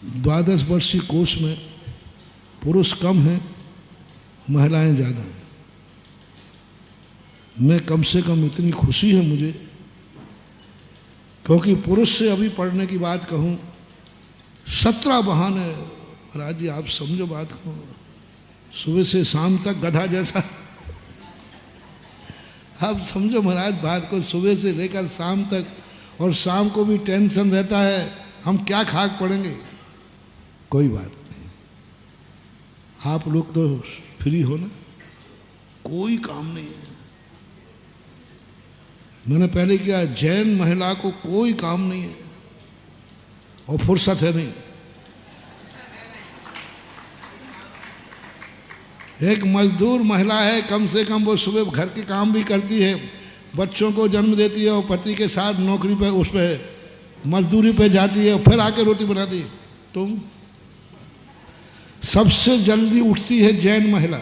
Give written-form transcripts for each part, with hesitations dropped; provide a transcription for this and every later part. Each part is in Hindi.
द्वादश वर्षीय कोष में पुरुष कम हैं, महिलाएं ज़्यादा हैं। मैं कम से कम इतनी खुशी है मुझे, क्योंकि पुरुष से अभी पढ़ने की बात कहूँ 17 वाहन है। महाराज जी आप समझो बात को, सुबह से शाम तक गधा जैसा आप समझो महाराज बात को, सुबह से लेकर शाम तक, और शाम को भी टेंशन रहता है हम क्या खाक पड़ेंगे। कोई बात नहीं, आप लोग तो फ्री हो ना, कोई काम नहीं है। मैंने पहले किया, जैन महिला को कोई काम नहीं है और फुर्सत है नहीं। एक मजदूर महिला है, कम से कम वो सुबह घर के काम भी करती है, बच्चों को जन्म देती है और पति के साथ नौकरी पे, उस पे मजदूरी पे जाती है, फिर आके रोटी बनाती है। तुम सबसे जल्दी उठती है जैन महिला,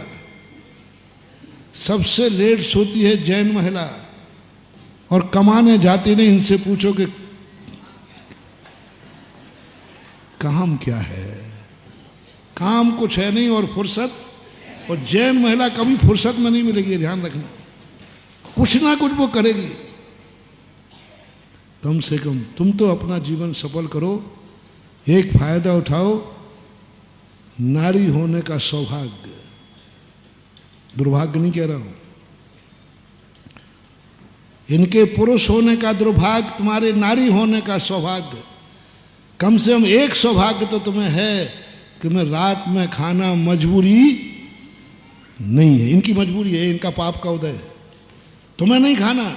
सबसे लेट सोती है जैन महिला, और कमाने जाती नहीं। इनसे पूछो कि काम क्या है, काम कुछ है नहीं और फुर्सत, और जैन महिला कभी फुर्सत में नहीं मिलेगी, ध्यान रखना, कुछ ना कुछ वो करेगी। कम से कम तुम तो अपना जीवन सफल करो, एक फायदा उठाओ, नारी होने का सौभाग्य, दुर्भाग्य नहीं कह रहा हूं, इनके पुरुष होने का दुर्भाग्य, तुम्हारे नारी होने का सौभाग्य। कम से कम एक सौभाग्य तो तुम्हें है कि मैं रात में खाना मजबूरी नहीं है, इनकी मजबूरी है, इनका पाप का उदय है, तुम्हें नहीं खाना,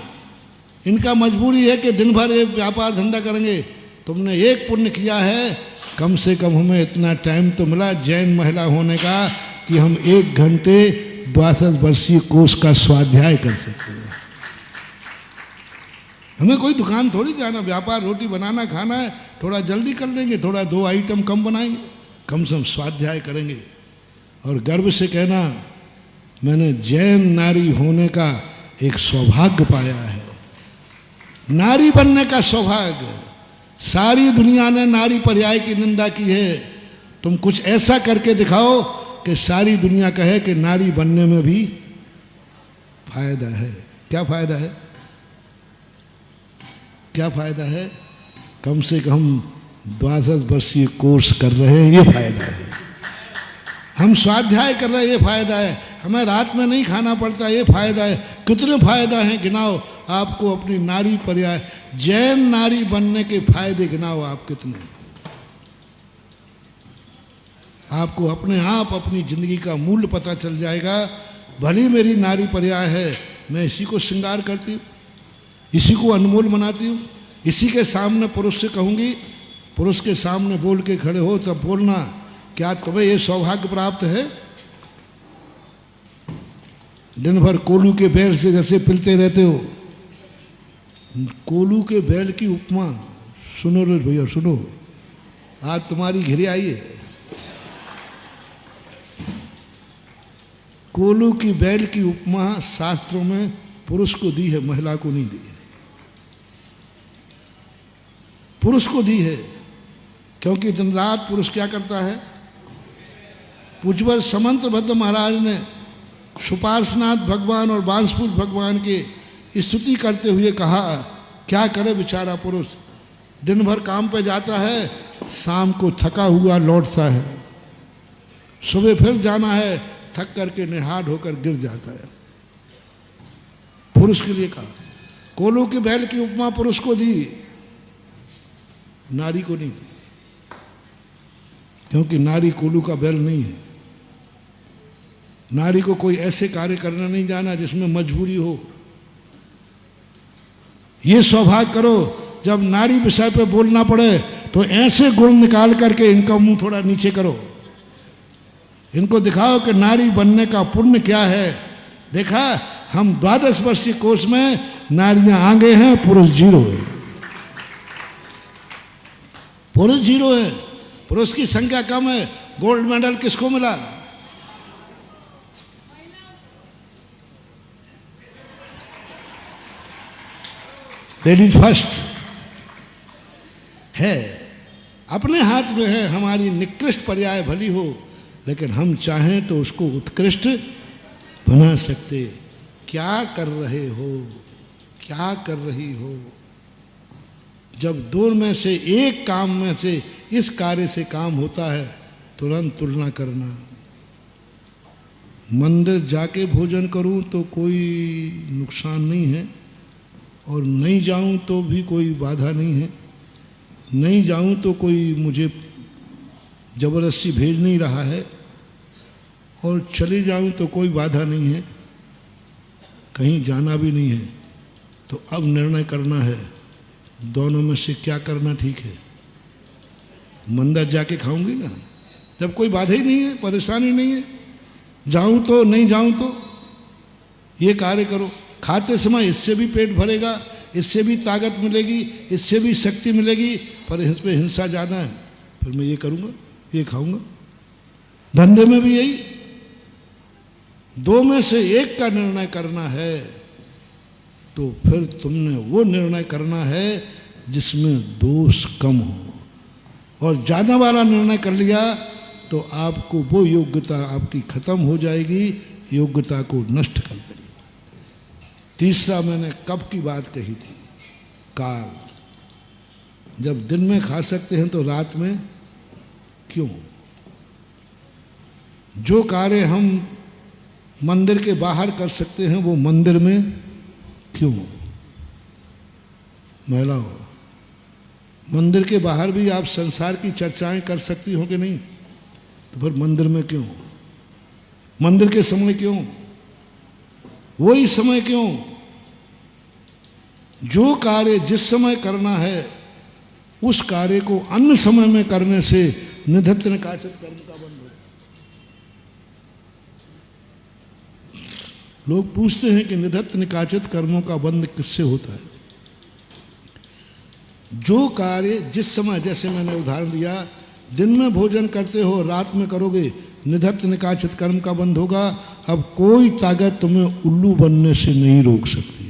इनका मजबूरी है कि दिन भर ये व्यापार धंधा करेंगे। तुमने एक पुण्य किया है, कम से कम हमें इतना टाइम तो मिला जैन महिला होने का कि हम 1 घंटे 62 वर्षीय कोष का स्वाध्याय कर सकते हैं। हमें कोई दुकान थोड़ी जाना, व्यापार रोटी बनाना खाना है, थोड़ा जल्दी कर लेंगे, थोड़ा 2 आइटम कम बनाएंगे, कम से कम स्वाध्याय करेंगे और गर्व से कहना मैंने जैन नारी होने का एक सौभाग्य पाया है, नारी बनने का सौभाग्य। सारी दुनिया ने नारी पर्याय की निंदा की है, तुम कुछ ऐसा करके दिखाओ कि सारी दुनिया कहे कि नारी बनने में भी फायदा है। क्या फायदा है, क्या फायदा है? कम से कम 62 वर्षीय कोर्स कर रहे हैं, ये फायदा है। हम स्वाध्याय कर रहे हैं, ये फायदा है। हमें रात में नहीं खाना पड़ता, ये फायदा है। कितने फायदा हैं गिनाओ, आपको अपनी नारी पर्याय जैन नारी बनने के फायदे गिनाओ आप कितने। आपको अपने आप अपनी जिंदगी का मूल्य पता चल जाएगा। भली मेरी नारी पर्याय है, मैं इसी को श्रृंगार करती हूँ, इसी को अनमोल बनाती हूँ, इसी के सामने पुरुष से कहूँगी, पुरुष के सामने बोल के खड़े हो तब बोलना क्या तुम्हें ये सौभाग्य प्राप्त है? दिन भर कोलू के बैल से जैसे पिलते रहते हो, कोलू के बैल की उपमा। सुनो रे भैया सुनो, आज तुम्हारी घिरी आई है। कोलू की बैल की उपमा शास्त्रों में पुरुष को दी है, महिला को नहीं दी है। पुरुष को दी है क्योंकि दिन रात पुरुष क्या करता है? पूज्यवर समंतभद्र महाराज ने सुपार्शनाथ भगवान और बांसपुर भगवान की स्तुति करते हुए कहा, क्या करे बेचारा पुरुष, दिन भर काम पे जाता है, शाम को थका हुआ लौटता है, सुबह फिर जाना है, थक करके निहाल होकर गिर जाता है। पुरुष के लिए कहा। कोलू के बैल की उपमा पुरुष को दी, नारी को नहीं दी, क्योंकि नारी कोलू का बैल नहीं है। नारी को कोई ऐसे कार्य करना नहीं जाना जिसमें मजबूरी हो। ये सौभाग्य करो जब नारी विषय पे बोलना पड़े तो ऐसे गुण निकाल करके इनका मुंह थोड़ा नीचे करो, इनको दिखाओ कि नारी बनने का पुण्य क्या है। देखा, हम 12 वर्षीय कोर्स में नारियां आगे हैं, पुरुष 0 है। पुरुष 0 है, पुरुष की संख्या कम है। गोल्ड मेडल किसको मिला? लेडीज फर्स्ट है। अपने हाथ में है, हमारी निकृष्ट पर्याय भली हो, लेकिन हम चाहें तो उसको उत्कृष्ट बना सकते। क्या कर रहे हो, क्या कर रही हो? जब दो में से एक काम में से इस कार्य से काम होता है, तुरंत तुलना करना। मंदिर जाके भोजन करूं तो कोई नुकसान नहीं है, और नहीं जाऊं तो भी कोई बाधा नहीं है। नहीं जाऊं तो कोई मुझे ज़बरदस्ती भेज नहीं रहा है, और चले जाऊं तो कोई बाधा नहीं है, कहीं जाना भी नहीं है। तो अब निर्णय करना है, दोनों में से क्या करना ठीक है। मंदिर जाके खाऊंगी ना, जब कोई बाधा ही नहीं है, परेशानी नहीं है। जाऊं तो नहीं जाऊं तो ये कार्य करो। खाते समय इससे भी पेट भरेगा, इससे भी ताकत मिलेगी, इससे भी शक्ति मिलेगी, पर इस पर हिंसा ज़्यादा है, फिर मैं ये करूँगा, ये खाऊंगा। धंधे में भी यही, दो में से एक का निर्णय करना है, तो फिर तुमने वो निर्णय करना है जिसमें दोष कम हो। और ज़्यादा वाला निर्णय कर लिया तो आपको वो योग्यता आपकी खत्म हो जाएगी, योग्यता को नष्ट कर देगी। तीसरा मैंने कब की बात कही थी, काल। जब दिन में खा सकते हैं तो रात में क्यों? जो कार्य हम मंदिर के बाहर कर सकते हैं वो मंदिर में क्यों? महिलाओं, मंदिर के बाहर भी आप संसार की चर्चाएं कर सकती हो कि नहीं? तो फिर मंदिर में क्यों? मंदिर के समय क्यों? वही समय क्यों? जो कार्य जिस समय करना है उस कार्य को अन्य समय में करने से निधत्त निकाचित कर्म का बंध हो। लोग पूछते हैं कि निधत्त निकाचित कर्मों का बंध किससे होता है? जो कार्य जिस समय, जैसे मैंने उदाहरण दिया, दिन में भोजन करते हो, रात में करोगे, निधत्त निकाचित कर्म का बंध होगा। अब कोई ताकत तुम्हें उल्लू बनने से नहीं रोक सकती।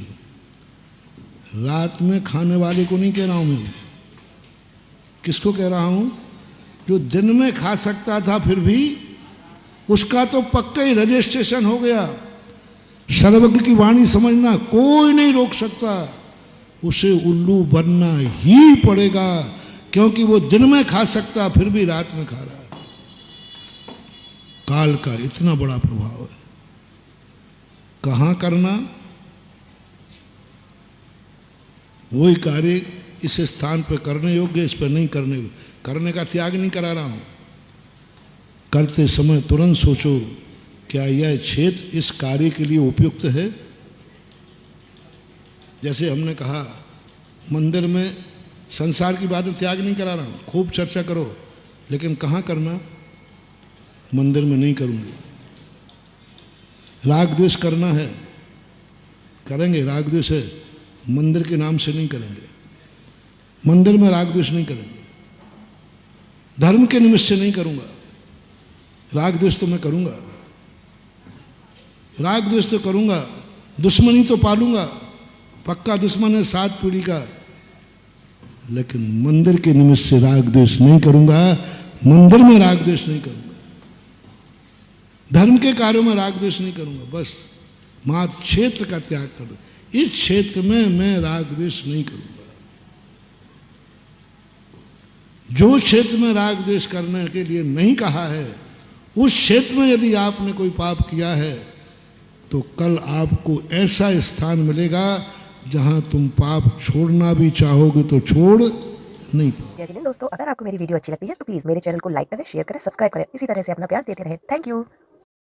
रात में खाने वाले को नहीं कह रहा हूं मैं, किसको कह रहा हूं? जो दिन में खा सकता था फिर भी उसका तो पक्का ही रजिस्ट्रेशन हो गया। सर्वज्ञ की वाणी समझना, कोई नहीं रोक सकता, उसे उल्लू बनना ही पड़ेगा, क्योंकि वो दिन में खा सकता फिर भी रात में खा रहा है। काल का इतना बड़ा प्रभाव है। कहाँ करना? वही कार्य इस स्थान पर करने योग्य, इस पर नहीं करने का त्याग नहीं करा रहा हूं। करते समय तुरंत सोचो, क्या यह क्षेत्र इस कार्य के लिए उपयुक्त है? जैसे हमने कहा, मंदिर में संसार की बातें त्याग नहीं करा रहा हूं, खूब चर्चा करो, लेकिन कहाँ करना? मंदिर में नहीं करूंगी। राग द्वेष करना है, करेंगे, राग द्वेष है, मंदिर के नाम से नहीं करेंगे। मंदिर में राग द्वेष नहीं करेंगे। धर्म के निमित्त से नहीं करूंगा, राग द्वेष तो मैं करूंगा। राग द्वेष तो करूंगा, दुश्मनी तो पालूंगा, पक्का दुश्मन है 7 पीढ़ी का, लेकिन मंदिर के निमित्त से राग द्वेष नहीं करूंगा। मंदिर में राग द्वेष नहीं करूंगा, धर्म के कार्यों में राग द्वेष नहीं करूंगा। बस मात्र क्षेत्र का त्याग कर दो, इस क्षेत्र में मैं राग द्वेष नहीं करूंगा। जो क्षेत्र में राग द्वेष करने के लिए नहीं कहा है, उस क्षेत्र में यदि आपने कोई पाप किया है तो कल आपको ऐसा स्थान मिलेगा जहां तुम पाप छोड़ना भी चाहोगे तो छोड़ नहीं पाओगे। जय हिंद दोस्तों, अगर आपको मेरी वीडियो अच्छी लगती है तो प्लीज मेरे चैनल को लाइक करें, शेयर करें, सब्सक्राइब करें। इसी तरह से अपना प्यार देते रहें। Thank you.